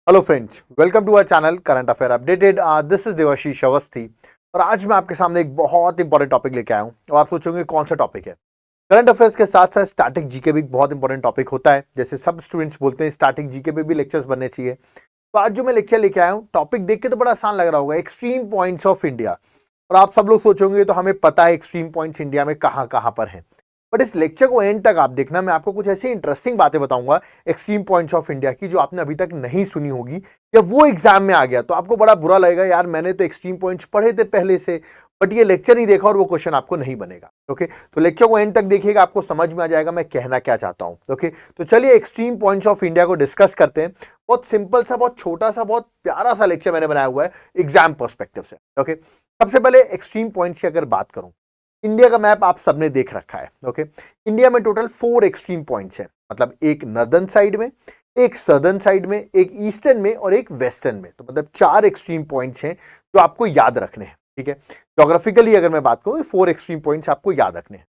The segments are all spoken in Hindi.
Hello friends, welcome to our channel current affair updated. This is Devashish Awasthi और आज मैं आपके सामने एक बहुत इंपॉर्टेंट टॉपिक लेके आया हूं और आप सोचोगे कौन सा टॉपिक है। करंट अफेयर्स के साथ साथ स्टैटिक जीके भी एक बहुत इंपॉर्टेंट टॉपिक होता है। जैसे सब स्टूडेंट्स बोलते हैं स्टैटिक जीके पे भी लेक्चर्स बनने चाहिए। तो आज जो मैं लेक्चर लेके आया हूँ, टॉपिक देख के तो बड़ा आसान लग रहा होगा, एक्सट्रीम पॉइंट्स ऑफ इंडिया। और आप सब लोग सोचोगे तो हमें पता है एक्सट्रीम पॉइंट्स इंडिया में कहाँ कहाँ पर हैं। बट इस लेक्चर को एंड तक आप देखना, मैं आपको कुछ ऐसी इंटरेस्टिंग बातें बताऊंगा एक्सट्रीम पॉइंट्स ऑफ इंडिया की जो आपने अभी तक नहीं सुनी होगी, या वो एग्जाम में आ गया तो आपको बड़ा बुरा लगेगा, यार मैंने तो एक्सट्रीम पॉइंट्स पढ़े थे पहले से, बट ये लेक्चर नहीं देखा और वो क्वेश्चन आपको नहीं बनेगा। ओके, तो लेक्चर को एंड तक देखिएगा, आपको समझ में आ जाएगा मैं कहना क्या चाहता हूं। ओके, तो चलिए एक्सट्रीम पॉइंट्स ऑफ इंडिया को डिस्कस करते हैं। बहुत सिंपल सा, बहुत छोटा सा, बहुत प्यारा सा लेक्चर मैंने बनाया हुआ है एग्जाम पर्सपेक्टिव से। ओके, सबसे पहले एक्सट्रीम पॉइंट्स की अगर बात करूं, इंडिया का मैप आप सबने देख रखा है। ओके, इंडिया में टोटल 4 एक्सट्रीम पॉइंट्स हैं, मतलब एक नॉर्दर्न साइड में, एक सदर्न साइड में, एक ईस्टर्न में और एक वेस्टर्न में। तो मतलब 4 एक्सट्रीम पॉइंट्स हैं जो आपको याद रखने हैं। ठीक है, ज्योग्राफिकली अगर मैं बात करूं, 4 एक्सट्रीम पॉइंट्स आपको याद रखने हैं।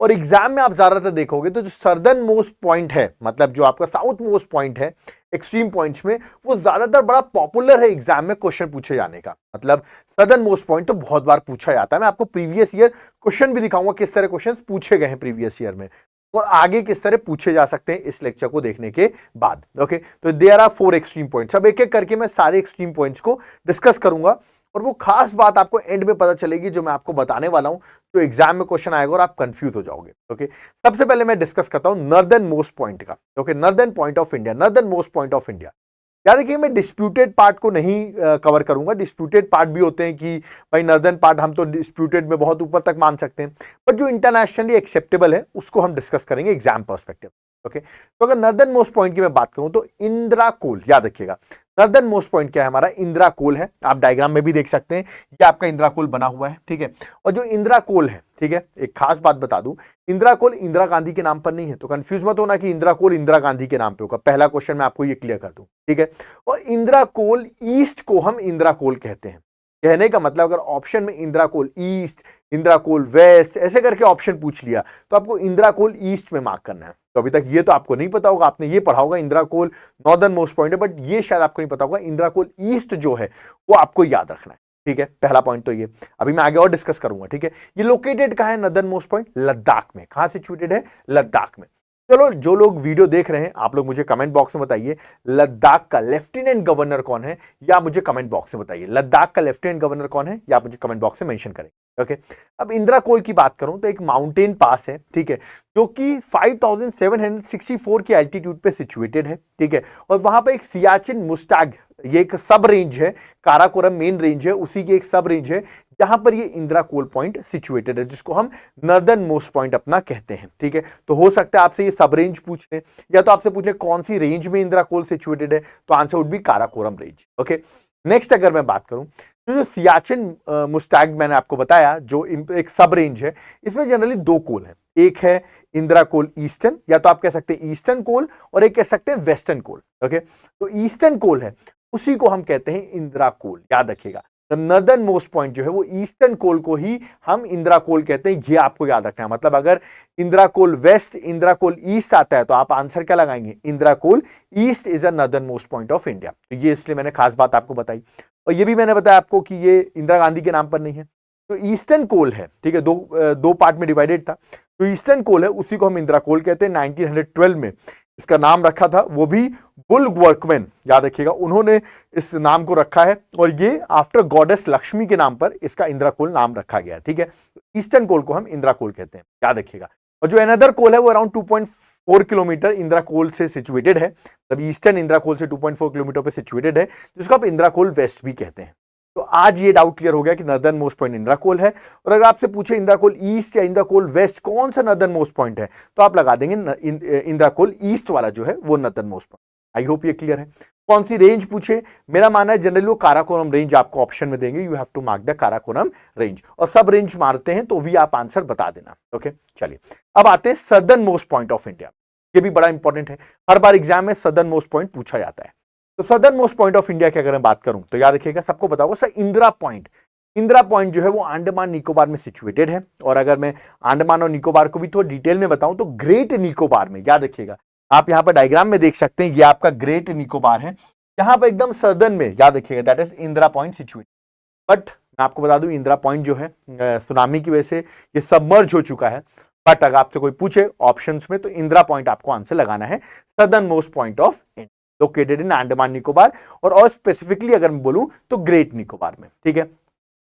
और एग्जाम में आप ज्यादातर देखोगे तो जो सदर्न मोस्ट पॉइंट है, मतलब जो आपका साउथ मोस्ट पॉइंट है एक्सट्रीम पॉइंट्स में, वो ज्यादातर बड़ा पॉपुलर है एग्जाम में क्वेश्चन पूछे जाने का। मतलब सदर्न मोस्ट पॉइंट तो बहुत बार पूछा जाता है। मैं आपको प्रीवियस ईयर क्वेश्चन भी दिखाऊंगा किस तरह क्वेश्चंस पूछे गए हैं प्रीवियस ईयर में, और आगे किस तरह पूछे जा सकते हैं इस लेक्चर को देखने के बाद। ओके, तो देयर आर 4 एक्सट्रीम पॉइंट्स। अब एक एक करके मैं सारे एक्सट्रीम पॉइंट्स को डिस्कस करूंगा और वो खास बात आपको एंड में पता चलेगी जो मैं आपको बताने वाला हूं, तो एग्जाम में क्वेश्चन आएगा और आप कंफ्यूज हो जाओगे। ओके, सबसे पहले मैं डिस्कस करता हूं नॉर्दर्न मोस्ट पॉइंट का। Okay, northern point of India, northern most point of India. याद रखिए, मैं डिस्प्यूटेड पार्ट को नहीं कवर करूंगा। डिस्प्यूटेड पार्ट भी होते हैं कि भाई नॉर्दर्न पार्ट हम तो डिस्प्यूटेड में बहुत ऊपर तक मान सकते हैं, बट जो इंटरनेशनली एक्सेप्टेबल है उसको हम डिस्कस करेंगे एग्जाम पर्सपेक्टिव। ओके, तो अगर नॉर्दर्न मोस्ट पॉइंट की मैं बात करूं तो इंदिरा कोल, याद रखिएगा नॉर्दर्न मोस्ट पॉइंट क्या है हमारा, इंदिरा कोल है। आप डायग्राम में भी देख सकते हैं, ये आपका इंदिरा कोल बना हुआ है। ठीक है, और जो इंदिरा कोल है, ठीक है, एक खास बात बता दूं, इंदिरा कोल इंदिरा गांधी के नाम पर नहीं है, तो कंफ्यूज मत होना कि इंदिरा कोल इंदिरा गांधी के नाम पे होगा। पहला क्वेश्चन मैं आपको ये क्लियर कर दूं। ठीक है, और इंदिरा कोल ईस्ट को हम इंदिरा कोल कहते हैं। कहने का मतलब अगर ऑप्शन में इंदिरा कोल ईस्ट, इंदिरा कोल वेस्ट ऐसे करके ऑप्शन पूछ लिया तो आपको इंदिरा कोल ईस्ट में मार्क करना है। तो अभी तक ये तो आपको नहीं पता होगा, आपने ये पढ़ा होगा इंदिरा कोल नॉर्दर्न मोस्ट पॉइंट है, बट ये शायद आपको नहीं पता होगा इंदिरा कोल ईस्ट जो है वो आपको याद रखना है। ठीक है, पहला पॉइंट तो ये, अभी मैं आगे और डिस्कस करूंगा। ठीक है, ये लोकेटेड कहां है नॉर्दर्न मोस्ट पॉइंट, लद्दाख में। कहां सिचुएटेड है, लद्दाख में। चलो, जो लोग वीडियो देख रहे हैं आप लोग मुझे कमेंट बॉक्स में बताइए लद्दाख का लेफ्टिनेंट गवर्नर कौन है, या मुझे कमेंट बॉक्स में बताइए लद्दाख का लेफ्टिनेंट गवर्नर कौन है, या मुझे कमेंट बॉक्स में मेंशन करें। ओके, अब इंदिरा कोल की बात करूं तो एक माउंटेन पास है, ठीक है, जो कि 5764 की एल्टीट्यूड पे सिचुएटेड है। ठीक है, और वहां पे एक सियाचिन मुस्टैग, ये एक सब रेंज है, काराकोरम मेन रेंज है, उसी की एक सब रेंज है जहां पर ये इंदिरा कोल पॉइंट सिचुएटेड है, जिसको हम नॉर्दर्न मोस्ट पॉइंट अपना कहते हैं। ठीक है, तो हो सकता है आपसे ये सब रेंज पूछ ले, या तो आपसे पूछे कौन सी रेंज में इंदिरा कोल सिचुएटेड है, तो answer would be Karakoram range. Okay, next अगर मैं बात करूं तो जो सियाचिन मुस्टैग मैंने आपको बताया जो एक सब रेंज है, इसमें जनरली 2 कोल है। एक है इंदिरा कोल ईस्टर्न, या तो आप कह सकते हैं ईस्टर्न कोल, और एक कह सकते हैं वेस्टर्न कोल। ओके, तो ईस्टर्न कोल है उसी को हम कहते हैं इंदिरा कोल, याद रखिएगा। नॉर्दर्न मोस्ट पॉइंट जो है वो ईस्टर्न कोल को ही हम इंदिरा कोल कहते हैं, ये आपको याद रखना है। मतलब अगर इंदिरा कोल वेस्ट, इंदिरा कोल ईस्ट आता है तो आप आंसर क्या लगाएंगे, Indira Col east is a northern most point of India. तो ये इसलिए मैंने खास बात आपको बताई, और ये भी मैंने बताया आपको कि ये इंदिरा गांधी के नाम पर नहीं है। तो ईस्टर्न कोल है, ठीक है, दो पार्ट में डिवाइडेड था, तो ईस्टर्न कोल है उसी को हम इंदिरा कोल कहते हैं। 1912 में इसका नाम रखा था, वो भी बुल वर्कमैन, याद रखिएगा, उन्होंने इस नाम को रखा है, और ये आफ्टर गॉडेस लक्ष्मी के नाम पर इसका इंदिरा कोल नाम रखा गया। ठीक है, ईस्टर्न कोल को हम इंदिरा कोल कहते हैं, याद रखिएगा। और जो अनदर कोल है वो अराउंड 2.4 किलोमीटर इंदिरा कोल से सिचुएटेड है, तब ईस्टर्न इंदिरा कोल से 2.4 किलोमीटर पे सिचुएटेड है, जिसको आप इंदिरा कोल वेस्ट भी कहते हैं। तो आज ये डाउट क्लियर हो गया कि नॉर्दर्न मोस्ट पॉइंट इंदिरा कोल है। और अगर आपसे पूछे इंदिरा कोल ईस्ट या इंदिरा कोल वेस्ट कौन सा नॉर्दर्न मोस्ट पॉइंट है, तो आप लगा देंगे इंदिरा कोल ईस्ट वाला जो है वो northern most point. I hope ये क्लियर है। कौन सी रेंज पूछे, मेरा मानना है जनरली वो काराकोरम रेंज आपको ऑप्शन में देंगे, you have to mark the Karakoram range, और सब रेंज मारते हैं तो भी आप आंसर बता देना। ओके, चलिए अब आते हैं southern most point of India. ये भी बड़ा इंपॉर्टेंट है, हर बार एग्जाम में सदर्न मोस्ट पॉइंट पूछा जाता है। तो southern most point of India की अगर मैं बात करूं तो याद रखिएगा, सबको पता होगा sir Indira point, Indira point जो है वो अंडमान निकोबार में सिचुएटेड है। और अगर मैं अंडमान और निकोबार को भी थोड़ा डिटेल में बताऊं तो ग्रेट निकोबार में, याद रखिएगा, आप यहां पर डायग्राम में देख सकते हैं, ये आपका ग्रेट निकोबार है, यहाँ पर एकदम सदर्न में याद रखिएगा, that is Indira point situated. But मैं आपको बता दूं इंदिरा पॉइंट जो है सुनामी की वजह से ये सबमर्ज हो चुका है। बट अगर आपसे कोई पूछे ऑप्शंस में तो इंदिरा पॉइंट आपको आंसर लगाना है, southern most point of India, located in Andaman Nicobar, और स्पेसिफिकली अगर मैं बोलूं तो ग्रेट निकोबार में। ठीक है,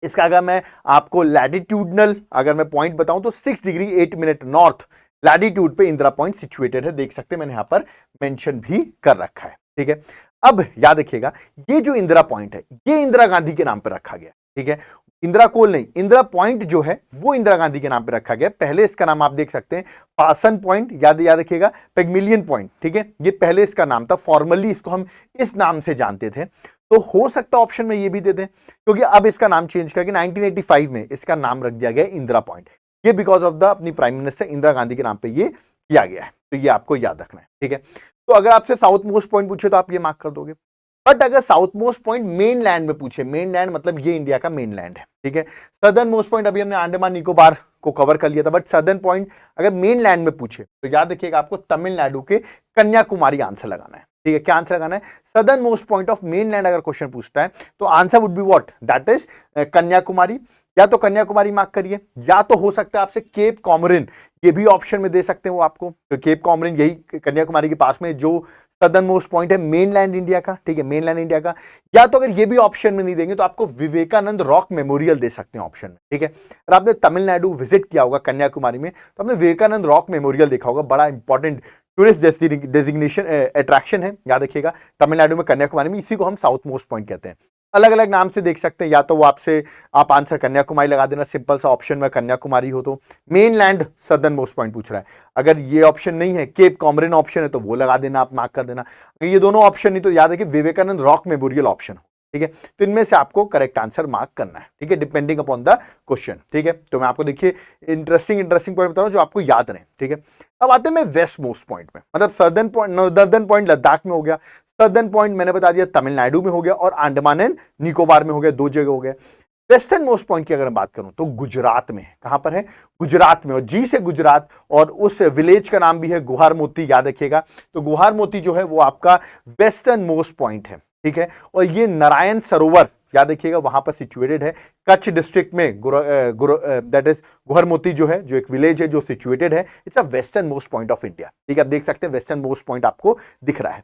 इसका अगर मैं आपको लैटिट्यूडनल अगर मैं पॉइंट बताऊं तो 6 डिग्री 8 मिनट नॉर्थ लैटिट्यूड पे इंदिरा पॉइंट सिचुएटेड है, देख सकते हैं मैंने यहां पर मेंशन भी कर रखा है। ठीक है, अब याद रखिएगा ये जो इंदिरा पॉइंट है ये इंदिरा गांधी के नाम पे रखा गया। ठीक है, इंदिरा कोल नहीं, इंदिरा पॉइंट जो है वो इंदिरा गांधी के नाम पे रखा गया। पहले इसका नाम आप देख सकते हैं पासन पॉइंट, याद रखिएगा, पेगमिलियन पॉइंट। ठीक है, ये पहले इसका नाम था, फॉर्मली इसको हम इस नाम से जानते थे। तो हो सकता ऑप्शन में ये भी दे दें, क्योंकि अब इसका नाम चेंज करके 1985 में इसका नाम रख दिया गया इंदिरा पॉइंट। ये बिकॉज ऑफ द अपनी प्राइम मिनिस्टर इंदिरा गांधी के नाम पे ये किया गया है, तो ये आपको याद रखना है। ठीक है, तो अगर आपसे साउथ मोस्ट पॉइंट पूछे तो आप ये मार्क कर दोगे। बट अगर south most point main land में पूछे, मेन लैंड मतलब ये इंडिया का मेन लैंड है। ठीक है, सदर्न मोस्ट पॉइंट अभी हमने अंडमान निकोबार को कवर कर लिया था, बट सदर्न पॉइंट अगर मेन लैंड में पूछे तो याद रखिएगा आपको तमिलनाडु के कन्याकुमारी आंसर लगाना है। ठीक है, क्या आंसर लगाना है? Southern most point of main land अगर क्वेश्चन पूछता है तो answer would be what, that is Kanyakumari. या तो कन्याकुमारी मार्क करिए, या तो हो सकता है आपसे केप कॉमरिन, ये भी ऑप्शन में दे सकते हैं वो आपको, तो केप कॉमरिन यही कन्याकुमारी के पास में जो सदर्न मोस्ट पॉइंट है मेनलैंड इंडिया का। ठीक है, मेनलैंड इंडिया का। या तो अगर ये भी ऑप्शन में नहीं देंगे तो आपको विवेकानंद रॉक मेमोरियल दे सकते हैं ऑप्शन में। ठीक है, अगर आपने तमिलनाडु विजिट किया होगा कन्याकुमारी में तो आपने विवेकानंद रॉक मेमोरियल देखा होगा, बड़ा इंपॉर्टेंट टूरिस्ट डेजिग्नेशन अट्रैक्शन है, याद रखिएगा, तमिलनाडु में कन्याकुमारी में। इसी को हम साउथ मोस्ट पॉइंट कहते हैं। अलग अलग नाम से देख सकते हैं, या तो वो आपसे आप आंसर कन्याकुमारी लगा देना, सिंपल सा ऑप्शन में कन्याकुमारी हो तो मेनलैंड सदर्न मोस्ट पॉइंट पूछ रहा है। अगर ये ऑप्शन नहीं है, केप कॉमरिन ऑप्शन है तो वो लगा देना, आप मार्क कर देना। अगर ये दोनों ऑप्शन नहीं तो याद है कि विवेकानंद रॉक मेमोरियल ऑप्शन हो। ठीक है, तो इनमें से आपको करेक्ट आंसर मार्क करना है। ठीक है, डिपेंडिंग अपॉन द क्वेश्चन। ठीक है, तो मैं आपको देखिए इंटरेस्टिंग पॉइंट बता रहा हूं जो आपको याद रहे। ठीक है, अब आते हैं मैं वेस्ट मोस्ट पॉइंट में, मतलब southern point, northern point Ladakh में हो गया, सदर्न पॉइंट मैंने बता दिया तमिलनाडु में हो गया, और अंडमान एंड निकोबार में हो गया, 2 जगह हो गया। वेस्टर्न मोस्ट पॉइंट की अगर मैं बात करूं तो गुजरात में है। कहां पर है? गुजरात में, और जी से गुजरात, और उस विलेज का नाम भी है गुहार मोती, याद रखिएगा। तो गुहार मोती जो है वो आपका वेस्टर्न मोस्ट पॉइंट है। ठीक है, और ये नारायण सरोवर, याद रखिएगा, वहां पर सिचुएटेड है कच्छ डिस्ट्रिक्ट में। दैट इज गुहर मोती जो है, जो एक विलेज है जो सिचुएटेड है, it's a western most point of India. ठीक है, आप देख सकते हैं वेस्टर्न मोस्ट पॉइंट आपको दिख रहा है।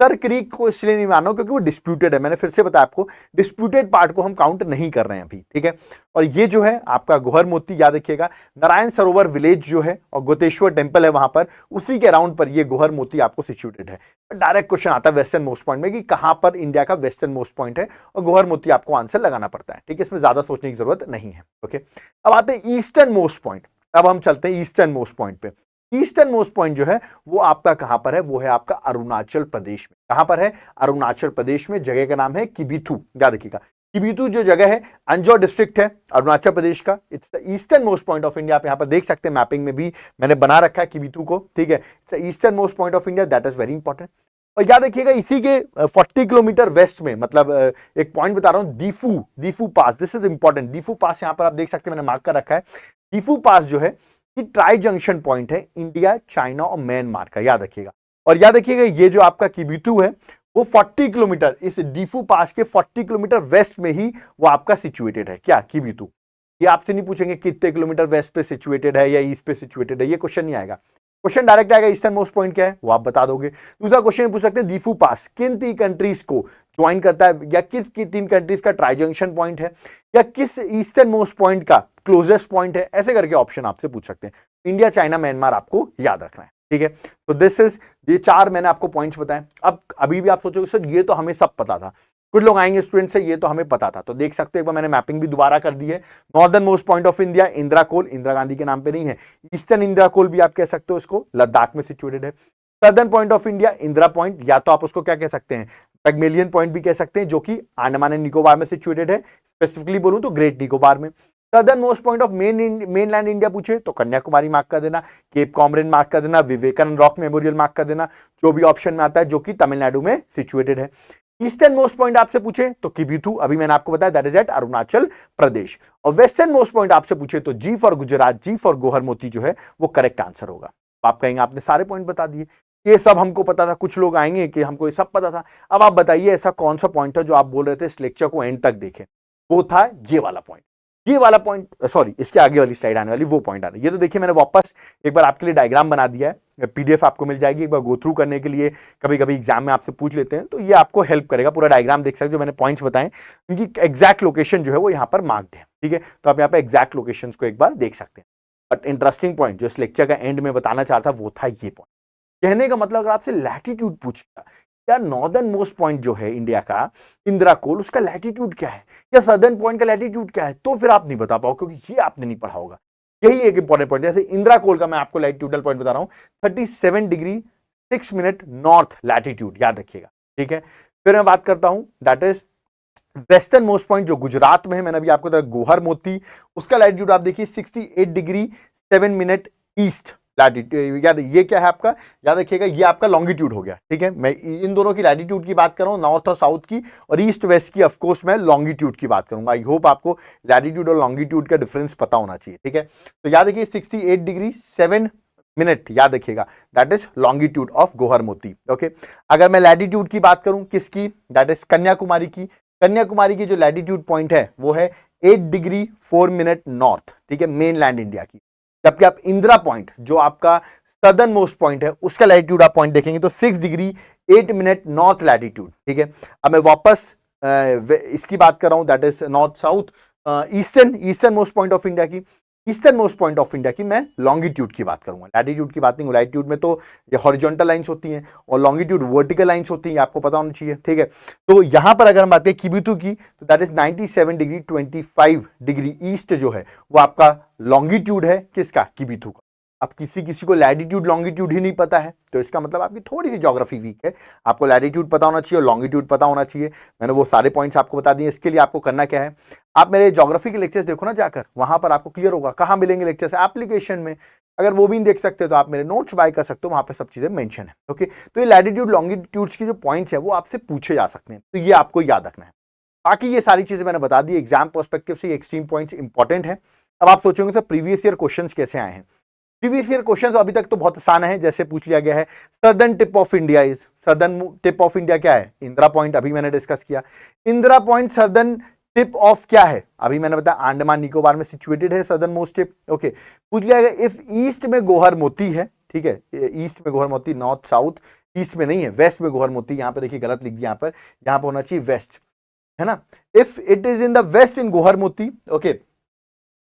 सर क्रीक को इसलिए नहीं मानो क्योंकि वो डिस्प्यूटेड है, मैंने फिर से बताया आपको, डिस्प्यूटेड पार्ट को हम काउंट नहीं कर रहे हैं अभी। ठीक है, और ये जो है आपका गुहर मोती, याद रखिएगा, नारायण सरोवर विलेज जो है और गोतेश्वर टेंपल है वहां पर, उसी के अराउंड पर ये गुहर मोती आपको सिचुएटेड है। डायरेक्ट क्वेश्चन आता है वेस्टर्न मोस्ट पॉइंट में कि कहां पर इंडिया का वेस्टर्न मोस्ट पॉइंट है, और गुहर मोती आपको आंसर लगाना पड़ता है। ठीक है, इसमें ज्यादा सोचने की जरूरत नहीं है। ओके, अब आते हैं ईस्टर्न मोस्ट पॉइंट। अब हम चलते हैं ईस्टर्न मोस्ट पॉइंट पे। ईस्टर्न मोस्ट पॉइंट जो है वो आपका कहां पर है? वो है आपका अरुणाचल प्रदेश में। कहां पर है? अरुणाचल प्रदेश में। जगह का नाम है किबिथू, याद रखिएगा। किबिथू जो जगह है अंजो डिस्ट्रिक्ट है अरुणाचल प्रदेश का। It's the eastern most point of India. आप यहां पर देख सकते हैं, मैपिंग में भी मैंने बना रखा है किबिथू को। ठीक है, it's the eastern most point of India, that is very important. और याद रखिएगा इसी के 40 किलोमीटर वेस्ट में, मतलब एक पॉइंट बता रहा हूं, दीफू पास, दिस इज इंपॉर्टेंट। दीफू पास यहां पर आप देख सकते हैं, मैंने मार्क कर रखा है। दीफू पास जो है ये ट्राई जंक्शन पॉइंट है इंडिया, चाइना और म्यांमार का, याद रखिएगा। और याद रखिएगा ये जो आपका किबिथू है वो 40 किलोमीटर, इस दीफू पास के 40 किलोमीटर वेस्ट में ही वो आपका सिचुएटेड है। क्या? किबिथू। ये आपसे नहीं पूछेंगे कितने किलोमीटर वेस्ट पे सिचुएटेड है या ईस्ट पे सिचुएटेड है, ये क्वेश्चन नहीं आएगा। क्वेश्चन डायरेक्ट आएगा ईस्टर्न मोस्ट पॉइंट क्या है वो आप बता दोगे। दूसरा क्वेश्चन पूछ सकते हैं दीफू पास किन 3 कंट्रीज को ज्वाइन करता है, या किस 3 कंट्रीज का ट्राई जंक्शन पॉइंट है, या किस ईस्टर्न मोस्ट पॉइंट का क्लोजेस्ट पॉइंट है, ऐसे करके ऑप्शन आपसे पूछ सकते हैं। इंडिया, चाइना, म्यांमार आपको याद रखना है। ठीक है, तो दिस इज, ये 4 मैंने आपको पॉइंट्स बताए। अब अभी भी आप सोचोगे सर ये तो हमें सब पता था, कुछ लोग आएंगे स्टूडेंट से ये तो हमें पता था, तो देख सकते हो एक बार मैंने मैपिंग भी दोबारा कर दी है। Northern most point of India Indira Col, Indira Gandhi के नाम पे नहीं है। ईस्टर्न इंदिरा कोल भी आप कह सकते हो, इसको लद्दाख में सिचुएटेड है। Southern point of India Indira point, या तो आप उसको क्या कह सकते हैं, पेगमेलियन पॉइंट भी कह सकते हैं, जो कि अंडमान एंड निकोबार में सिचुएटेड है। स्पेसिफिकली बोलूं तो ग्रेट निकोबार में। Southern most point of mainland India पूछे तो कन्याकुमारी मार्क कर देना, केप कॉमरिन मार्क कर देना, विवेकानंद रॉक मेमोरियल मार्क कर देना, जो भी ऑप्शन में आता है, जो कि तमिलनाडु में सिचुएटेड है। ईस्टर्न मोस्ट पॉइंट आपसे पूछे तो किबिथू, अभी मैंने आपको बताया that is at Arunachal Pradesh. और वेस्टर्न मोस्ट पॉइंट आपसे पूछे तो G for Gujarat, G for Guhar Moti जो है वो करेक्ट आंसर होगा। आप कहेंगे आपने सारे पॉइंट बता दिए, ये सब हमको पता था, कुछ लोग आएंगे कि हमको ये सब पता था। अब आप बताइए ऐसा कौन सा पॉइंट था जो आप बोल रहे थे इस लेक्चर को एंड तक देखें, वो था ये वाला पॉइंट। ये वाला पॉइंट, सॉरी इसके आगे वाली स्लाइड आने वाली वो पॉइंट आ रहा है। ये तो देखिए मैंने वापस एक बार आपके लिए डायग्राम बना दिया है, पीडीएफ आपको मिल जाएगी, एक बार गो थ्रू करने के लिए। कभी कभी एग्जाम में आपसे पूछ लेते हैं तो ये आपको हेल्प करेगा, पूरा डायग्राम देख सकते हो। जो मैंने पॉइंट्स बताए उनकी एग्जैक्ट लोकेशन जो है वो यहाँ पर मार्क्ड है, ठीक है। तो आप यहाँ पे एग्जैक्ट लोकेशन को एक बार देख सकते हैं। बट इंटरेस्टिंग पॉइंट जो इस लेक्चर का एंड में बताना चाहता वो था ये पॉइंट। कहने का मतलब अगर आपसे लैटिट्यूड पूछेगा या नॉर्दर्न मोस्ट पॉइंट जो है इंडिया का इंदिरा कोल, उसका लैटिट्यूड क्या है, या सदर्न पॉइंट का लैटिट्यूड क्या है, तो फिर आप नहीं बता पाओ, क्योंकि ये आपने नहीं पढ़ा होगा। यही एक इंपॉर्टेंट पॉइंट। जैसे इंदिरा कोल का मैं आपको लैटिट्यूडल पॉइंट बता रहा हूं, 37 डिग्री 6 मिनट नॉर्थ लैटिट्यूड, याद रखिएगा, ठीक है। फिर मैं बात करता हूं that is western most point जो गुजरात में है, मैंने अभी आपको बताया गोहर मोती, उसका लैटिट्यूड आप देखिए 68 डिग्री 7 मिनट ईस्ट लैटिट्यूड। याद ये क्या है आपका, याद रखिएगा ये आपका लॉन्गिट्यूड हो गया, ठीक है। मैं इन दोनों की लैटिट्यूड की बात कर रहा हूं, नॉर्थ और साउथ की, और ईस्ट वेस्ट की ऑफ कोर्स मैं लॉन्गिट्यूड की बात करूंगा। आई होप आपको लैटिट्यूड और लॉन्गिट्यूड का डिफरेंस पता होना चाहिए, ठीक है। तो याद रखिए 68 डिग्री 7 मिनट, याद रखिएगा that is longitude of Gohar Moti, okay. अगर मैं लैटिट्यूड की बात करूं किसकी, दैट इज कन्याकुमारी की। कन्याकुमारी की जो लैटिट्यूड पॉइंट है वो है 8 डिग्री 4 मिनट नॉर्थ, ठीक है, मेन लैंड इंडिया की। जबकि आप इंदिरा पॉइंट जो आपका सदर्न मोस्ट पॉइंट है उसका लैटिट्यूड आप पॉइंट देखेंगे तो 6 डिग्री 8 मिनट नॉर्थ लैटिट्यूड, ठीक है। अब मैं वापस इसकी बात कर रहा हूं that is north south eastern most point of India की। Eastern most point of India की मैं लॉन्गिट्यूड की बात करूंगा, लैटिट्यूड की बात नहीं। लैटिट्यूड में तो ये हॉरिजॉन्टल लाइंस होती हैं और लॉन्गिट्यूड वर्टिकल लाइंस होती हैं, आपको पता होना चाहिए, ठीक है। तो यहां पर अगर हम बात करें किबिथु की तो that is 97 degree 25 degree east जो है वो आपका लॉन्गिट्यूड है किसका, किबिथु का। अब किसी को लैटिट्यूड लॉन्गिट्यूड ही नहीं पता है तो इसका मतलब आपकी थोड़ी सी ज्योग्राफी वीक है। आपको लैटिट्यूड पता होना चाहिए और लॉन्गिट्यूड पता होना चाहिए। मैंने वो सारे पॉइंट्स आपको बता दिए। इसके लिए आपको करना क्या है, आप मेरे ज्योग्राफी के लेक्चर्स देखो ना जाकर, वहां पर आपको क्लियर होगा। कहां मिलेंगे लेक्चर्स, एप्लीकेशन में। अगर वो भी नहीं देख सकते तो आप मेरे नोट्स बाय कर सकते हो, वहां पे सब चीजें मेंशन है, ओके। तो ये लैटिट्यूड लॉन्गिट्यूड्स की जो पॉइंट्स है वो आपसे पूछे जा सकते हैं, तो ये आपको याद रखना है। बाकी ये सारी चीजें मैंने बता दी, एग्जाम पर्सपेक्टिव से एक्सट्रीम पॉइंट्स इंपॉर्टेंट है। अब आप सोचोगे सर प्रीवियस ईयर क्वेश्चंस कैसे आए हैं। प्रीवियस ईयर क्वेश्चंस अभी तक तो बहुत आसान है। जैसे पूछ लिया गया है southern tip of India is, southern tip of India क्या है, इंदिरा पॉइंट, अभी मैंने डिस्कस किया। Indira point southern tip of क्या है, अभी मैंने बताया अंडमान निकोबार में सिचुएटेड है सदर्न मोस्ट टिप, ओके। पूछ लिया गया इफ ईस्ट में गोहर मोती है, ठीक है, ईस्ट में गोहर मोती, नॉर्थ साउथ, ईस्ट में नहीं है, वेस्ट में गोहर मोती। यहां पर देखिए गलत लिख दिया, यहां पर होना चाहिए वेस्ट, है ना। If it is in the west in Guhar Moti, okay.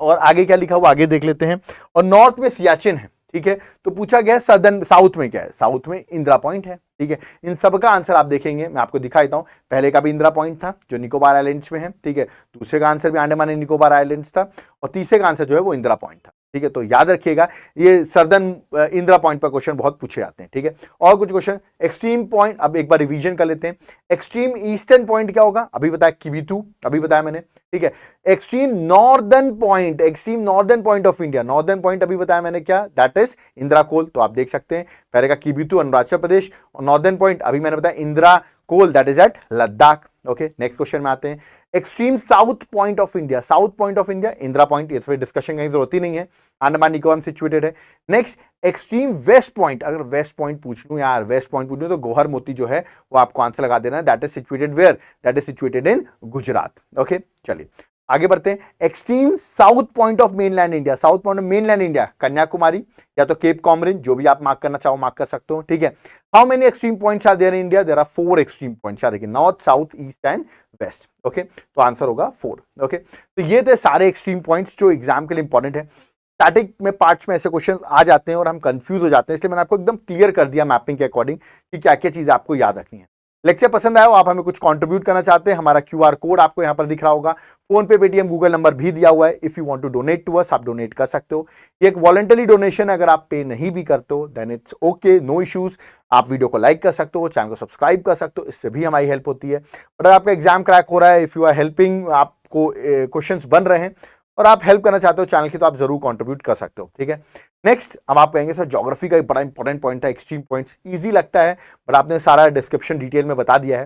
और आगे क्या लिखा हुआ आगे देख लेते हैं। और नॉर्थ में सियाचिन है, ठीक है। तो पूछा गया सदर्न, साउथ में क्या है, साउथ में इंदिरा पॉइंट है, ठीक है। इन सब का आंसर आप देखेंगे, मैं आपको दिखा देता हूं। पहले का भी इंदिरा पॉइंट था जो निकोबार आइलैंड्स में है, ठीक है। दूसरे का आंसर भी अंडमान एंड निकोबार आइलैंड्स था, और तीसरे का आंसर जो है वो इंदिरा पॉइंट था, ठीक है। तो याद रखिएगा ये सदर्न इंदिरा पॉइंट पर क्वेश्चन बहुत पूछे जाते हैं, ठीक है। और कुछ क्वेश्चन एक्सट्रीम पॉइंट, अब एक बार रिवीजन कर लेते हैं। एक्सट्रीम ईस्टर्न पॉइंट क्या होगा, अभी बताया किबिथु, अभी बताया मैंने, ठीक है। Extreme northern point, extreme northern point of India, northern point अभी बताया मैंने क्या, दैट इज इंदिरा कोल। तो आप देख सकते हैं पहले का किबिथु अरुणाचल प्रदेश, और नॉर्दर्न पॉइंट अभी मैंने बताया Indira Col, that is at Ladakh, okay. Next question में आते हैं। Extreme south point of India, south point of India Indira point, इस पर डिस्कशन की जरूरत ही नहीं है, अंडमान निकोबार में सिचुएटेड है। नेक्स्ट एक्सट्रीम वेस्ट पॉइंट, अगर वेस्ट पॉइंट पूछ लूं यार, वेस्ट पॉइंट पूछ लूं तो गोहर मोती जो है वो आपको आंसर लगा देना है, that is situated where, that is situated in Gujarat, okay. चलिए आगे बढ़ते हैं। Extreme south point of mainland India, south point of mainland India Kanyakumari या तो केप कॉमरिन, जो भी आप मार्क करना चाहो मार्क कर सकते हो, ठीक है। How many extreme points are there in India, there are 4 extreme points, देखिए north south east and west, okay. तो आंसर होगा 4, ओके। तो ये थे सारे एक्सट्रीम पॉइंट्स जो एग्जाम के लिए इंपॉर्टेंट है। स्टैटिक में पार्ट्स में ऐसे क्वेश्चंस आ जाते हैं और हम कंफ्यूज हो जाते हैं, इसलिए मैंने आपको एकदम क्लियर कर दिया मैपिंग के अकॉर्डिंग कि क्या क्या चीजें आपको याद रखनी है। लेक्चर पसंद आया हो, आप हमें कुछ कंट्रीब्यूट करना चाहते हैं, हमारा क्यूआर कोड आपको यहां पर दिख रहा होगा, फोन पे, पेटीएम, गूगल नंबर भी दिया हुआ है। If you want to donate to us, आप डोनेट कर सकते हो। ये एक वॉलंटरी डोनेशन, अगर आप पे नहीं भी करते हो then it's okay, no issues. आप वीडियो को लाइक कर सकते हो, चैनल को सब्सक्राइब कर सकते हो, इससे भी हमारी हेल्प होती है। बट अगर आपका एग्जाम क्रैक हो रहा है, इफ यू आर हेल्पिंग, आपको क्वेश्चंस बन रहे हैं और आप हेल्प करना चाहते हो चैनल की, तो आप जरूर कंट्रीब्यूट कर सकते हो, ठीक है। नेक्स्ट अब आप कहेंगे सर ज्योग्राफी का एक बड़ा इंपॉर्टेंट पॉइंट था एक्सट्रीम पॉइंट्स, इजी लगता है बट आपने सारा डिस्क्रिप्शन डिटेल में बता दिया है।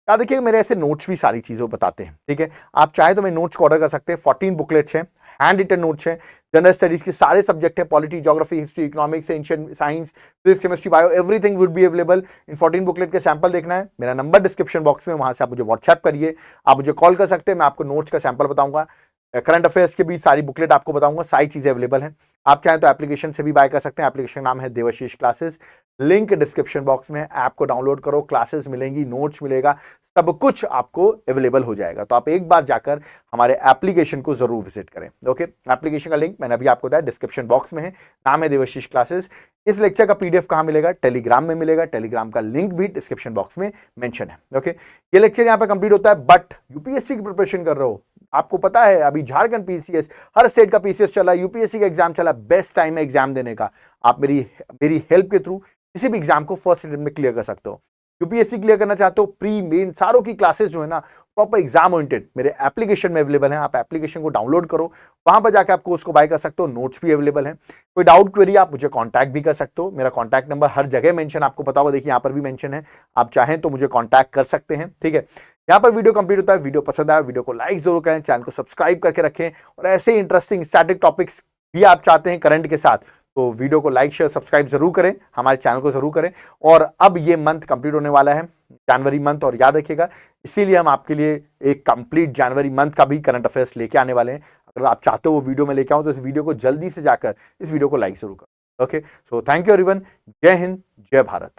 याद देखिए मेरे ऐसे नोट्स भी सारी चीजों बताते हैं, ठीक है। आप चाहे तो मेरे नोट्स को ऑर्डर कर सकते हैं, 14 बुकलेट्स हैं, हैंड रिटन नोट्स हैं, जनरल स्टडीज के सारे सब्जेक्ट हैं, polity, geography, history, economics, ancient science, physics, chemistry, bio, everything would be available. In 14 booklet के सैंपल देखना है, मेरा नंबर डिस्क्रिप्शन बॉक्स में, वहां से आप मुझे व्हाट्सएप करिए, आप मुझे कॉल कर सकते हैं, मैं आपको नोट्स का सैंपल बताऊंगा, करंट अफेयर्स की भी सारी बुकलेट आपको बताऊंगा, सारी चीजें अवेलेबल हैं। आप चाहें तो एप्लीकेशन से भी बाय कर सकते हैं, एप्लीकेशन का नाम है Devashish classes, link description box में है, ऐप को डाउनलोड करो, क्लासेस मिलेंगी, नोट्स मिलेगा, सब कुछ आपको अवेलेबल हो जाएगा। तो आप एक बार जाकर हमारे एप्लीकेशन को जरूर विजिट करें। ओके, एप्लीकेशन का लिंक मैंने अभी आपको बताया डिस्क्रिप्शन बॉक्स में है, नाम है देवाशीष क्लासेस। इस लेक्चर का पीडीएफ कहां मिलेगा? टेलीग्राम में मिलेगा, टेलीग्राम का लिंक भी डिस्क्रिप्शन बॉक्स में मेंशन है। ओके, ये लेक्चर यहां पे कंप्लीट होता है। बट यूपीएससी की प्रिपरेशन कर रहे हो, आपको पता है अभी झारखंड पीसीएस, हर स्टेट का पीसीएस चला, यूपीएससी का एग्जाम चला, बेस्ट टाइम है एग्जाम देने का। आप मेरी हेल्प के थ्रू किसी भी एग्जाम को फर्स्ट अटेम्प्ट में क्लियर कर सकते हो। यूपीएससी क्लियर करना चाहते हो, प्री मेन सारों की क्लासेस जो है ना प्रॉपर एग्जाम ओरिएंटेड मेरे एप्लीकेशन में अवेलेबल है। आप एप्लीकेशन को डाउनलोड करो, वहां पर जाकर आप कोर्स को बाय कर सकते हो, नोट्स भी अवेलेबल है। कोई डाउट क्वेरी आप मुझे कांटेक्ट भी कर सकते हो, मेरा कांटेक्ट नंबर हर जगह मेंशन आपको पता होगा, देखिए यहां पर भी मेंशन है, आप चाहें तो मुझे कांटेक्ट कर सकते हैं। ठीक है, यहां पर वीडियो कंप्लीट होता है। वीडियो पसंद आया, वीडियो को लाइक जरूर करें, चैनल को सब्सक्राइब करके रखें, और ऐसे इंटरेस्टिंग स्टैटिक टॉपिक्स भी आप चाहते हैं करंट के साथ, तो वीडियो को लाइक शेयर सब्सक्राइब जरूर करें, हमारे चैनल को जरूर करें। और अब ये मंथ कंप्लीट होने वाला है, जनवरी मंथ, और याद रखिएगा इसीलिए हम आपके लिए एक कंप्लीट जनवरी मंथ का भी करंट अफेयर्स लेके आने वाले हैं। अगर आप चाहते हो वो वीडियो में लेके आऊं, तो इस वीडियो को जल्दी से जाकर इस वीडियो को लाइक जरूर करें। Okay, so thank you everyone, जय हिंद, जय भारत।